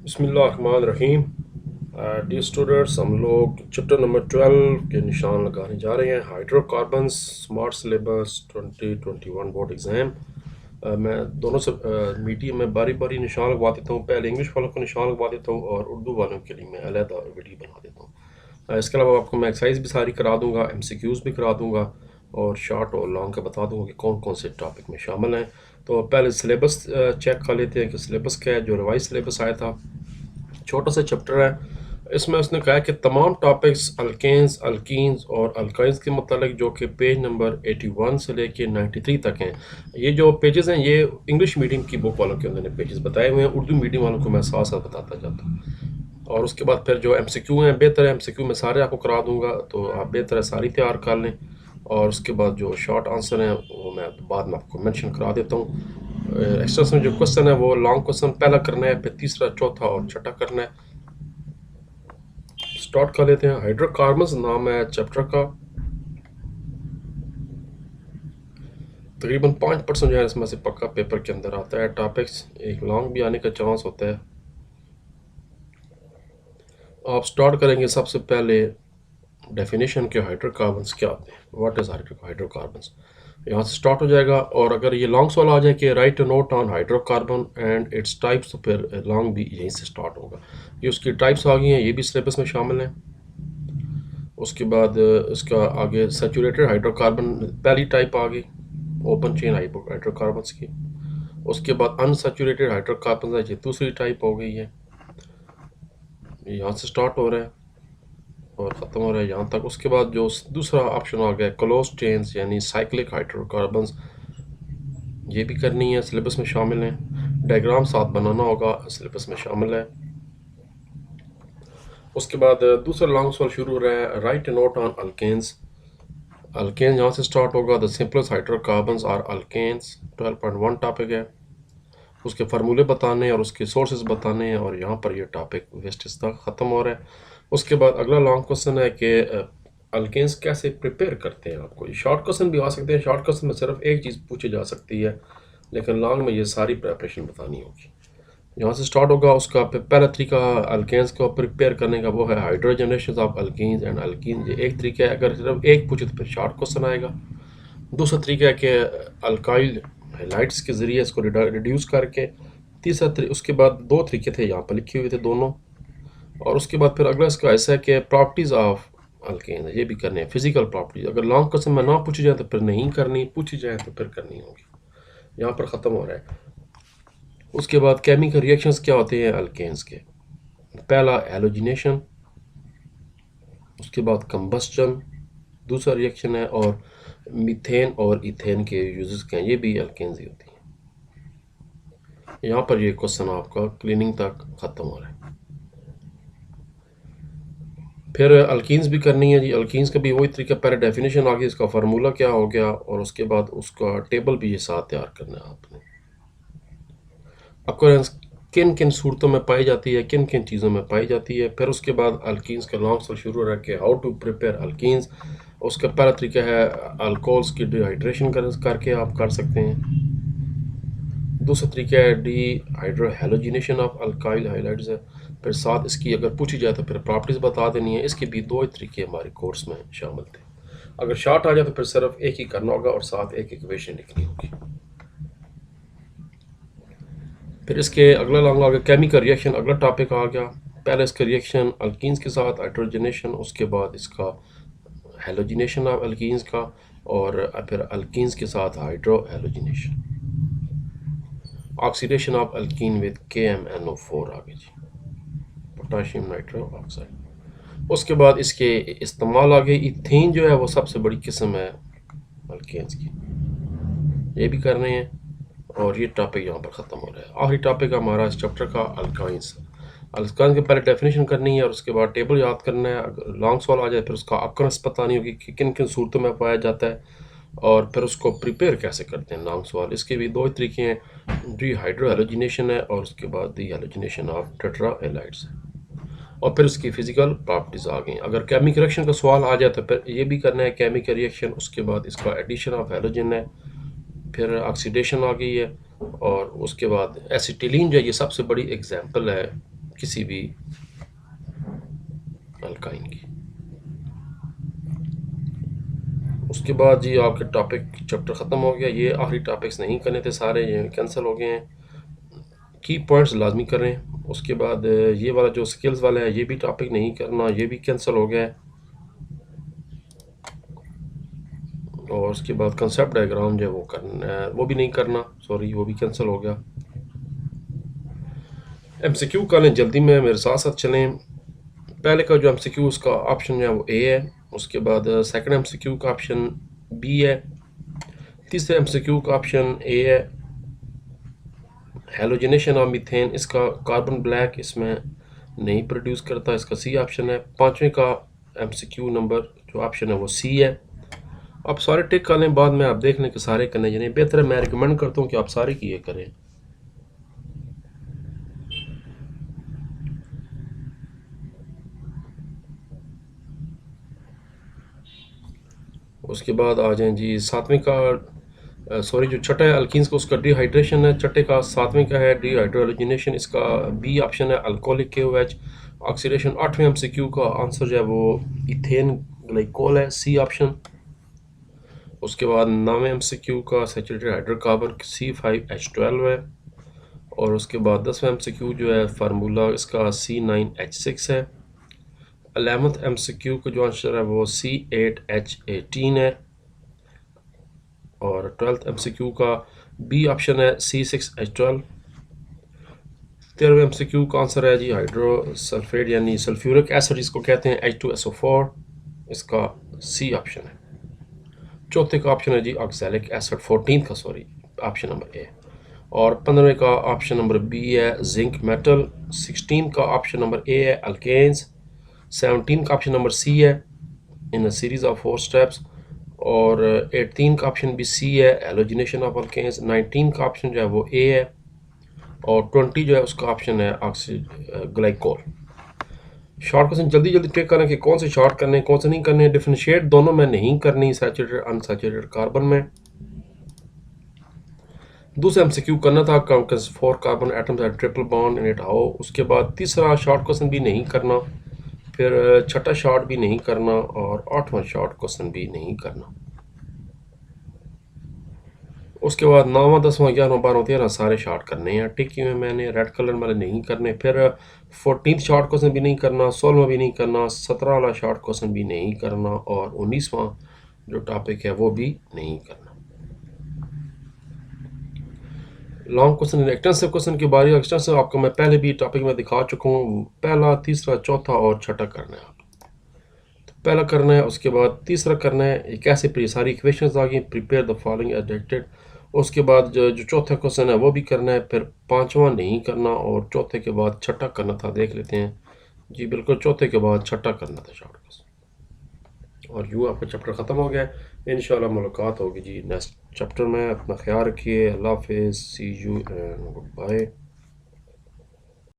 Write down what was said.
बिस्मिल्लाहिर्रहमानिर्रहीम। Dear students, हम लोग चैप्टर नंबर 12 के निशान लगाने जा रहे हैं। Hydrocarbons smart syllabus 2021 board exam. मैं दोनों से मीडियम में बारी बारी निशान लगवा देता हूँ। पहले इंग्लिश वालों को निशान लगवा देता हूँ और उर्दू वालों के लिए मैं अलहदा वीडियो बना देता हूँ। इसके अलावा आपको मैं एक्सरसाइज भी सारी करा दूंगा, MCQs भी करा दूंगा और शॉर्ट और लॉन्ग का बता दूंगा कि कौन कौन से टॉपिक में शामिल हैं। तो पहले सिलेबस चेक कर लेते हैं कि सिलेबस क्या है। जो रिवाइज सिलेबस आया था, छोटा सा चैप्टर है। इसमें उसने कहा कि तमाम टॉपिक्स अल्केन्स, अल्कीन्स और अल्काइंस के मतलब जो कि पेज नंबर 81 से लेके 93 तक हैं। ये जो पेजेस हैं ये इंग्लिश मीडियम की बुक वालों के उन्होंने पेजेस बताए हुए हैं, उर्दू मीडियम वालों को मैं साथ साथ बताता जाता हूँ। और उसके बाद फिर जो MCQ हैं, बेहतर है MCQ में सारे आपको करा दूंगा, तो आप बेहतर है सारी तैयार कर लें। और उसके बाद जो शॉर्ट आंसर हैं वो मैं बाद में आपको मेंशन करा देता हूँ। एक्स्ट्रा में जो क्वेश्चन है वो लॉन्ग क्वेश्चन पहला करना है, फिर तीसरा, चौथा और छठा करना है। स्टार्ट कर लेते हैं। हाइड्रोकार्बन्स नाम है चैप्टर का। तकरीबन 5% जो है इसमें से पक्का पेपर के अंदर आता है टॉपिक्स, एक लॉन्ग भी आने का चांस होता है। आप स्टार्ट करेंगे सबसे पहले डेफिनेशन के हाइड्रोकार्बन्स क्या होते हैं, व्हाट इज हाइड्रोकार्बन्स, यहाँ से स्टार्ट हो जाएगा। और अगर ये लॉन्ग सवाल आ जाए कि right a note on hydrocarbon and its types, तो फिर लॉन्ग भी यहीं से स्टार्ट होगा। ये उसकी टाइप्स आ गई हैं, ये भी सिलेबस में शामिल हैं। उसके बाद इसका आगे सैचुरेटेड हाइड्रोकार्बन पहली टाइप आ गई, ओपन चेन हाइड्रोकार्बन्स की। उसके बाद अनसैचुरेटेड हाइड्रोकार्बन है, ये दूसरी टाइप हो गई है। यहाँ से स्टार्ट हो रहा है और ख़त्म हो रहा है यहाँ तक। उसके बाद जो दूसरा ऑप्शन आ गया क्लोज चेन्स यानी साइक्लिक हाइड्रोकार्बन्स, ये भी करनी है, सिलेबस में शामिल है। डायग्राम साथ बनाना होगा, सिलेबस में शामिल है। उसके बाद दूसरा लॉन्ग सवाल शुरू हो रहा है, write note on alkanes. Alkanes यहाँ से स्टार्ट होगा। The simplest hydrocarbons are alkanes, 12.1 topic है। उसके फार्मूले बताने और उसके सोर्सेज बताने हैं, और यहाँ पर ये टॉपिक वेस्टेज तक ख़त्म हो रहा है। उसके बाद अगला लॉन्ग क्वेश्चन है कि अल्केन्स कैसे प्रिपेयर करते हैं। आपको ये शॉर्ट क्वेश्चन भी आ सकते हैं, शॉर्ट क्वेश्चन में सिर्फ एक चीज़ पूछी जा सकती है, लेकिन लॉन्ग में ये सारी प्रिपरेशन बतानी होगी। यहाँ से स्टार्ट होगा। उसका पहला तरीका अल्केन्स को प्रिपेयर करने का वो है hydrogenation of alkenes and alkenes. ये एक तरीका है, अगर सिर्फ एक पूछे तो फिर शॉर्ट क्वेश्चन आएगा। दूसरा तरीका है कि अल्काइल हाइलाइट्स के ज़रिए इसको रिड्यूस करके। तीसरा उसके बाद दो तरीके थे यहाँ पर लिखे हुए थे दोनों। और उसके बाद फिर अगला इसका ऐसा है कि प्रॉपर्टीज़ ऑफ अल्केन, ये भी करने हैं, फिजिकल प्रॉपर्टीज। अगर लॉन्ग क्वेश्चन में ना पूछी जाए तो फिर नहीं करनी, पूछी जाए तो फिर करनी होगी। यहाँ पर ख़त्म हो रहा है। उसके बाद केमिकल रिएक्शंस क्या होते हैं अल्केन्स के। पहला हेलोजिनेशन, उसके बाद कंबस्टन दूसरा रिएक्शन है, और मीथेन और इथेन के यूजेस क्या हैं, ये भी अल्केन्स ही होती हैं। यहाँ पर ये क्वेश्चन आपका क्लीनिंग तक ख़त्म हो रहा है। फिर अल्कीन्स भी करनी है जी। अल्कीन्स का भी वही तरीका, पहले डेफिनेशन आ गई, इसका फार्मूला क्या हो गया, और उसके बाद उसका टेबल भी ये साथ तैयार करना है आपने। अक्रेंस किन किन सूरतों में पाई जाती है, किन किन चीज़ों में पाई जाती है। फिर उसके बाद अल्कीन्स का लॉन्ग सवाल शुरू हो रहा है कि हाउ टू प्रिपेयर अल्कीन्स। उसका पहला तरीका है अल्कोहल्स की डिहाइड्रेशन करके आप कर सकते हैं। दूसरा तरीका है डी हाइड्रोहेलोजिनेशन ऑफ अल्काइल हाइलाइड्स है। फिर साथ इसकी अगर पूछी जाए तो फिर प्रॉपर्टीज बता देनी है। इसके भी दो ही तरीके हमारे कोर्स में शामिल थे। अगर शॉर्ट आ जाए तो फिर सिर्फ एक ही करना होगा और साथ एक इक्वेशन लिखनी होगी। फिर इसके अगला लॉन्ग आ गया केमिकल रिएक्शन, अगला टॉपिक आ गया। पहले इसका रिएक्शन अल्कीन्स के साथ हाइड्रोजनेशन, उसके बाद इसका हेलोजिनेशन ऑफ अल्कीन्स का, और फिर अल्कीन्स के साथ hydrohalogenation, oxidation of alkyne with KMnO4 आ गई जी, पोटाशियम नाइट्रो ऑक्साइड। उसके बाद इसके इस्तेमाल आ गई। इथेन जो है वो सबसे बड़ी किस्म है अल्केन्स की, ये भी कर रहे हैं। और ये टॉपिक यहाँ पर ख़त्म हो रहा है। आखिरी टॉपिक हमारा इस चैप्टर का अल्काइंस। अल्काइन के पहले डेफिनेशन करनी है और उसके बाद टेबल याद करना है। अगर लॉन्ग सवाल आ जाए फिर उसका अक्रेंस बतानी होगी कि किन किन सूरतों में पाया जाता है, और फिर उसको प्रिपेयर कैसे करते हैं लॉन्ग सवाल। इसके भी दो ही तरीके हैं, डिहाइड्रोहेलोजिनेशन है और उसके बाद डिहाइड्रोजिनेशन ऑफ टेट्राहेलाइड्स है। और फिर उसकी फिजिकल प्रॉपर्टीज आ गई। अगर केमिकल रिएक्शन का सवाल आ जाए तो फिर ये भी करना है केमिकल रिएक्शन। उसके बाद इसका एडिशन ऑफ हेलोजन है, फिर ऑक्सीडेशन आ गई है, और उसके बाद एसिटिलीन जो है ये सबसे बड़ी एग्जांपल है किसी भी अल्काइन की। उसके बाद जी आपके टॉपिक चैप्टर ख़त्म हो गया। ये आखिरी टॉपिक्स नहीं करने थे, सारे ये कैंसिल हो गए हैं। की पॉइंट्स लाजमी करें। उसके बाद ये वाला जो स्किल्स वाला है ये भी टॉपिक नहीं करना, ये भी कैंसिल हो गया है। और उसके बाद कंसेप्ट डायग्राम जो है वो करना है, वो भी नहीं करना, सॉरी वो भी कैंसिल हो गया। एमसीक्यू का लें जल्दी में, मेरे साथ साथ चलें। पहले का जो एमसीक्यू उसका ऑप्शन है वो ए है। उसके बाद सेकंड एमसीक्यू का ऑप्शन बी है। तीसरे एमसीक्यू का ऑप्शन ए है, हेलोजिनेशन ऑफ मीथेन, इसका कार्बन ब्लैक इसमें नहीं प्रोड्यूस करता, इसका सी ऑप्शन है। पांचवें का एमसीक्यू नंबर जो ऑप्शन है वो सी है। आप सारे टिक कर लें, बाद में आप देख लें कि सारे करने जाने बेहतर है। मैं रिकमेंड करता हूँ कि आप सारे किए करें। उसके बाद आ जाएं जी सातवें का, सॉरी जो छठा है अल्कीन्स का उसका डिहाइड्रेशन है। छठे का सातवें का है डिहाइड्रोजनेशन, इसका बी ऑप्शन है अल्कोहलिक KOH ऑक्सीडेशन। आठवें एमसीक्यू का आंसर जो है वो इथेन ग्लाइकोल है, सी ऑप्शन। उसके बाद नौवें एमसीक्यू का सैचुरेटेड हाइड्रोकार्बन C5H12 है। और उसके बाद 10वां एमसीक्यू जो है फार्मूला इसका C9H6 है। 11th एमसीक्यू का जो आंसर है वो C8H18 है। और 12th एमसीक्यू का बी ऑप्शन है C6H12। 13वें एमसीक्यू का आंसर है जी हाइड्रोसल्फेट यानी सल्फ्यूरिक एसिड जिसको कहते हैं H2SO4, इसका सी ऑप्शन है। चौथे का ऑप्शन है जी ऑक्सैलिक एसिड, 14th का सॉरी ऑप्शन नंबर ए। और 15वें का ऑप्शन नंबर बी है जिंक मेटल। 16 का ऑप्शन नंबर ए है अल्केन्स। 17 का ऑप्शन नंबर सी है इन अ सीरीज ऑफ 4 स्टेप्स। और 18 का ऑप्शन भी सी है हेलोजिनेशन ऑफ अल्केन्स। 19 का ऑप्शन जो है वो ए है। और 20 जो है उसका ऑप्शन है ग्लाइकोल। शॉर्ट क्वेश्चन जल्दी जल्दी टिक करें कि कौन से शॉर्ट करने कौन से नहीं करने। डिफरेंशिएट दोनों में नहीं करनी, सैचुरेटेड अनसैचुरेटेड कार्बन में। दूसरा एमसीक्यू करना था 4 carbon atoms at triple bond in it how. उसके बाद तीसरा शॉर्ट क्वेश्चन भी नहीं करना, फिर छठा शॉर्ट भी नहीं करना और 8वां शॉर्ट क्वेश्चन भी नहीं करना। उसके बाद 9वां 10वां 11वां 12वां 13वां सारे शॉर्ट करने हैं, टिक किए मैंने, रेड कलर वाले नहीं करने। फिर 14th शॉर्ट क्वेश्चन भी नहीं करना, 16वां भी नहीं करना, 17 वाला शॉर्ट क्वेश्चन भी नहीं करना और 19वां जो टॉपिक है वो भी नहीं करना। लॉन्ग क्वेश्चन एक्सटेंसिव क्वेश्चन की बारी। एक्सटेंसिव आपको मैं पहले भी टॉपिक में दिखा चुका हूँ। पहला, तीसरा, चौथा और छठा करना है आप। तो पहला करना है, उसके बाद तीसरा करना है, ये कैसे सारी इक्वेशंस आ गई, prepare the following as directed. उसके बाद जो चौथा क्वेश्चन है वो भी करना है, फिर पांचवा नहीं करना और चौथे के बाद छठा करना था। देख लेते हैं जी, बिल्कुल चौथे के बाद छठा करना था शॉर्ट क्वेश्चन। और यूँ आपका चैप्टर ख़त्म हो गया। इंशाल्लाह मुलाकात होगी जी नेक्स्ट चैप्टर में। अपना ख्याल रखिए। अल्लाह हाफिज़, सी यू एंड गुड बाय।